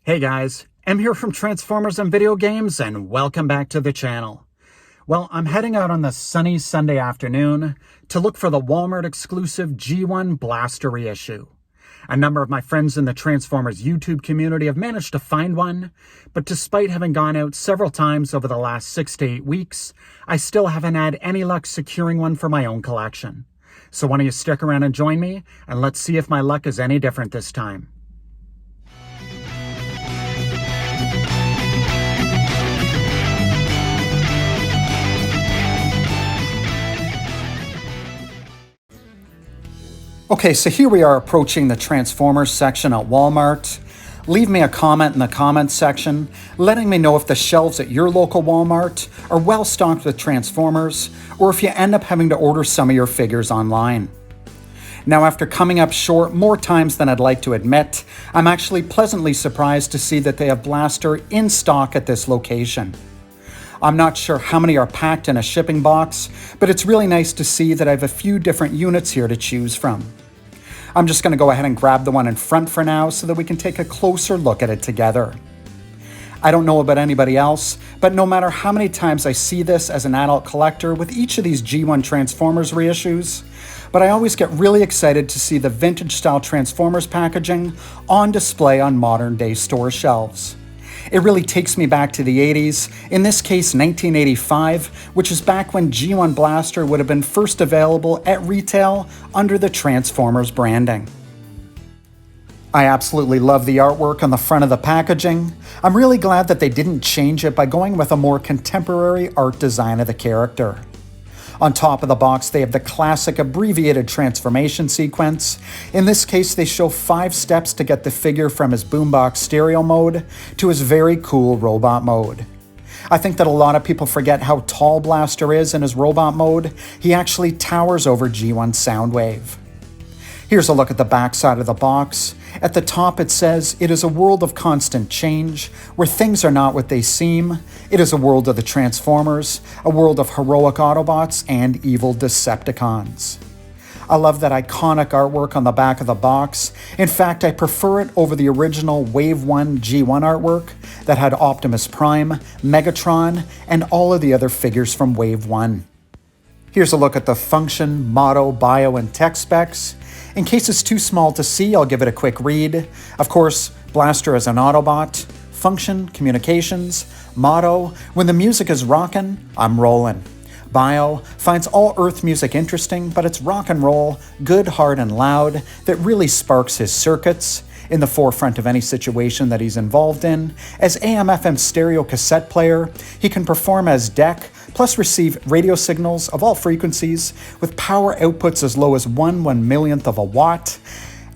Hey guys, I'm here from Transformers and Video Games, and welcome back to the channel. Well, I'm heading out on this sunny Sunday afternoon to look for the Walmart exclusive G1 Blaster reissue. A number of my friends in the Transformers YouTube community have managed to find one, but despite having gone out several times over the last 6 to 8 weeks, I still haven't had any luck securing one for my own collection. So why don't you stick around and join me, and let's see if my luck is any different this time. Okay, so here we are approaching the Transformers section at Walmart. Leave me a comment in the comments section, letting me know if the shelves at your local Walmart are well stocked with Transformers, or if you end up having to order some of your figures online. Now, after coming up short more times than I'd like to admit, I'm actually pleasantly surprised to see that they have Blaster in stock at this location. I'm not sure how many are packed in a shipping box, but it's really nice to see that I have a few different units here to choose from. I'm just going to go ahead and grab the one in front for now so that we can take a closer look at it together. I don't know about anybody else, but no matter how many times I see this as an adult collector with each of these G1 Transformers reissues, but I always get really excited to see the vintage style Transformers packaging on display on modern day store shelves. It really takes me back to the 80s, in this case 1985, which is back when G1 Blaster would have been first available at retail under the Transformers branding. I absolutely love the artwork on the front of the packaging. I'm really glad that they didn't change it by going with a more contemporary art design of the character. On top of the box, they have the classic abbreviated transformation sequence. In this case, they show 5 steps to get the figure from his boombox stereo mode to his very cool robot mode. I think that a lot of people forget how tall Blaster is in his robot mode. He actually towers over G1 Soundwave. Here's a look at the back side of the box. At the top it says, "It is a world of constant change, where things are not what they seem. It is a world of the Transformers, a world of heroic Autobots and evil Decepticons." I love that iconic artwork on the back of the box. In fact, I prefer it over the original Wave 1 G1 artwork that had Optimus Prime, Megatron, and all of the other figures from Wave 1. Here's a look at the function, motto, bio, and tech specs. In case it's too small to see, I'll give it a quick read. Of course, Blaster is an Autobot. Function, communications. Motto, when the music is rockin', I'm rollin'. Bio, finds all Earth music interesting, but it's rock and roll, good, hard, and loud, that really sparks his circuits in the forefront of any situation that he's involved in. As AM/FM stereo cassette player, he can perform as DEC, plus receive radio signals of all frequencies with power outputs as low as 1/1,000,000th of a watt,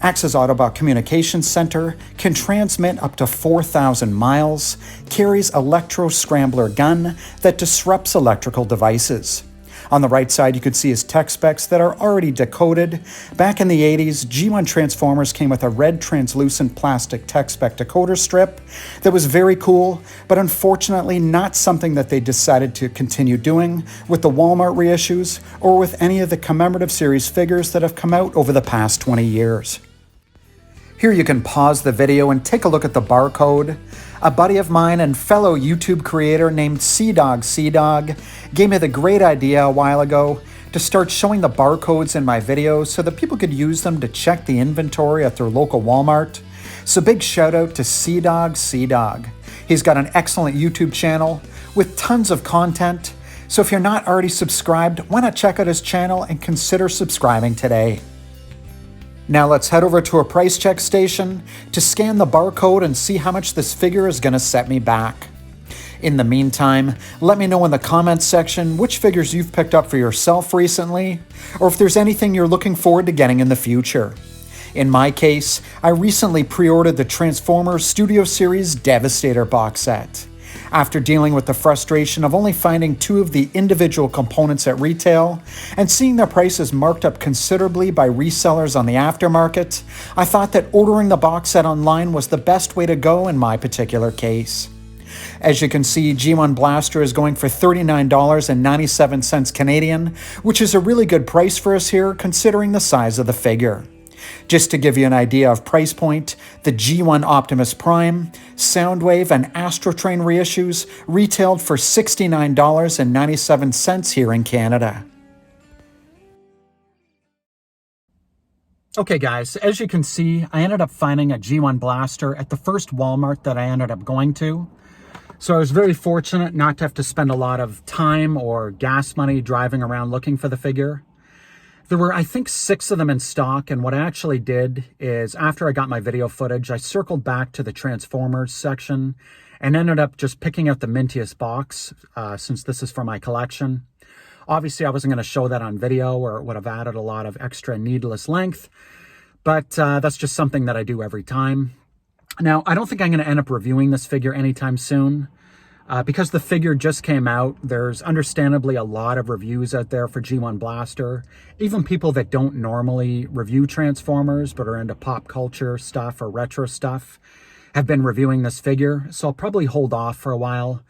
acts as Autobot Communications Center, can transmit up to 4,000 miles, carries Electro Scrambler gun that disrupts electrical devices. On the right side, you can see his tech specs that are already decoded. Back in the 80s, G1 Transformers came with a red translucent plastic tech spec decoder strip that was very cool, but unfortunately not something that they decided to continue doing with the Walmart reissues or with any of the commemorative series figures that have come out over the past 20 years. Here you can pause the video and take a look at the barcode. A buddy of mine and fellow YouTube creator named CDog gave me the great idea a while ago to start showing the barcodes in my videos so that people could use them to check the inventory at their local Walmart. So big shout out to CDog. He's got an excellent YouTube channel with tons of content. So if you're not already subscribed, why not check out his channel and consider subscribing today. Now let's head over to a price check station to scan the barcode and see how much this figure is going to set me back. In the meantime, let me know in the comments section which figures you've picked up for yourself recently, or if there's anything you're looking forward to getting in the future. In my case, I recently pre-ordered the Transformers Studio Series Devastator box set. After dealing with the frustration of only finding 2 of the individual components at retail and seeing their prices marked up considerably by resellers on the aftermarket, I thought that ordering the box set online was the best way to go in my particular case. As you can see, G1 Blaster is going for $39.97 Canadian, which is a really good price for us here considering the size of the figure. Just to give you an idea of price point, the G1 Optimus Prime, Soundwave, and Astrotrain reissues retailed for $69.97 here in Canada. Okay guys, as you can see, I ended up finding a G1 blaster at the first Walmart that I ended up going to. So I was very fortunate not to have to spend a lot of time or gas money driving around looking for the figure. There were, I think, 6 of them in stock, and what I actually did is after I got my video footage, I circled back to the Transformers section and ended up just picking out the mintiest box since this is for my collection. Obviously, I wasn't going to show that on video or it would have added a lot of extra needless length, but that's just something that I do every time. Now, I don't think I'm going to end up reviewing this figure anytime soon. Because the figure just came out, there's understandably a lot of reviews out there for G1 Blaster. Even people that don't normally review Transformers but are into pop culture stuff or retro stuff have been reviewing this figure, so I'll probably hold off for a while.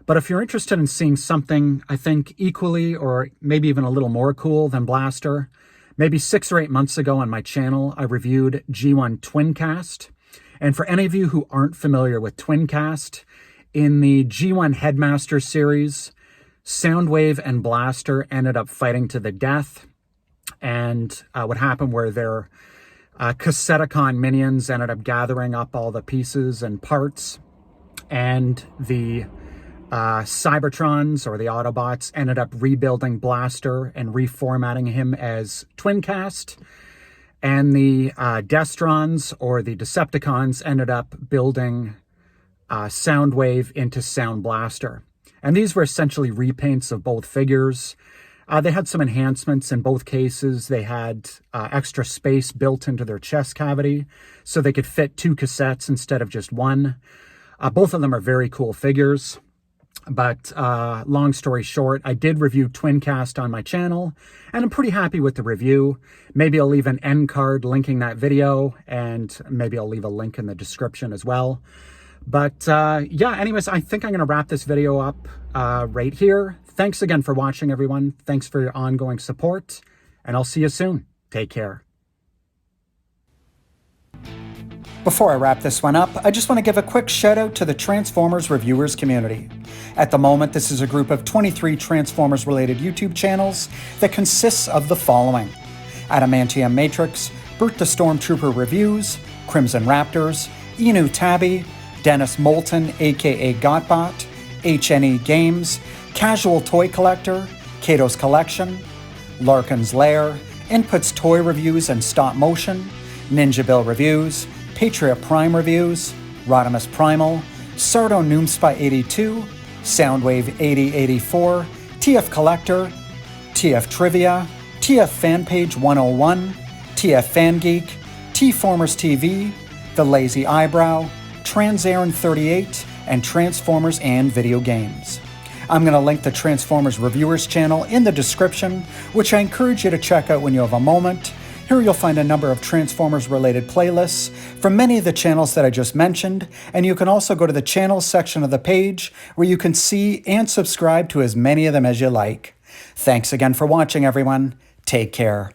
But if you're interested in seeing something, I think, equally or maybe even a little more cool than Blaster, maybe 6 or 8 months ago on my channel, I reviewed G1 Twincast. And for any of you who aren't familiar with Twincast, in the G1 Headmaster series, Soundwave and Blaster ended up fighting to the death. And what happened where their Cassetticon minions ended up gathering up all the pieces and parts. And the Cybertrons, or the Autobots, ended up rebuilding Blaster and reformatting him as Twincast. And the Destrons, or the Decepticons, ended up building Soundwave into Sound Blaster. And these were essentially repaints of both figures. They had some enhancements in both cases. They had extra space built into their chest cavity, so they could fit 2 cassettes instead of just 1. Both of them are very cool figures. But long story short, I did review Twincast on my channel, and I'm pretty happy with the review. Maybe I'll leave an end card linking that video, and maybe I'll leave a link in the description as well. But yeah, anyways, I think I'm going to wrap this video up right here. Thanks again for watching, everyone. Thanks for your ongoing support, and I'll see you soon. Take care. Before I wrap this one up, I just want to give a quick shout out to the Transformers reviewers community. At the moment, this is a group of 23 Transformers related YouTube channels that consists of the following: Adamantium Matrix, Bert the Stormtrooper Reviews, Crimson Raptors, Inu Tabby, Dennis Moulton aka Gotbot, HNE Games, Casual Toy Collector, Kato's Collection, Larkin's Lair, Inputs Toy Reviews and Stop Motion, Ninja Bill Reviews, Patriot Prime Reviews, Rodimus Primal, Sardo Noomspy 82, Soundwave 8084, TF Collector, TF Trivia, TF Fanpage 101, TF Fangeek, T-Formers TV, The Lazy Eyebrow, Transaren 38, and Transformers and Video Games. I'm going to link the Transformers Reviewers channel in the description, which I encourage you to check out when you have a moment. Here you'll find a number of Transformers-related playlists from many of the channels that I just mentioned, and you can also go to the channels section of the page where you can see and subscribe to as many of them as you like. Thanks again for watching, everyone. Take care.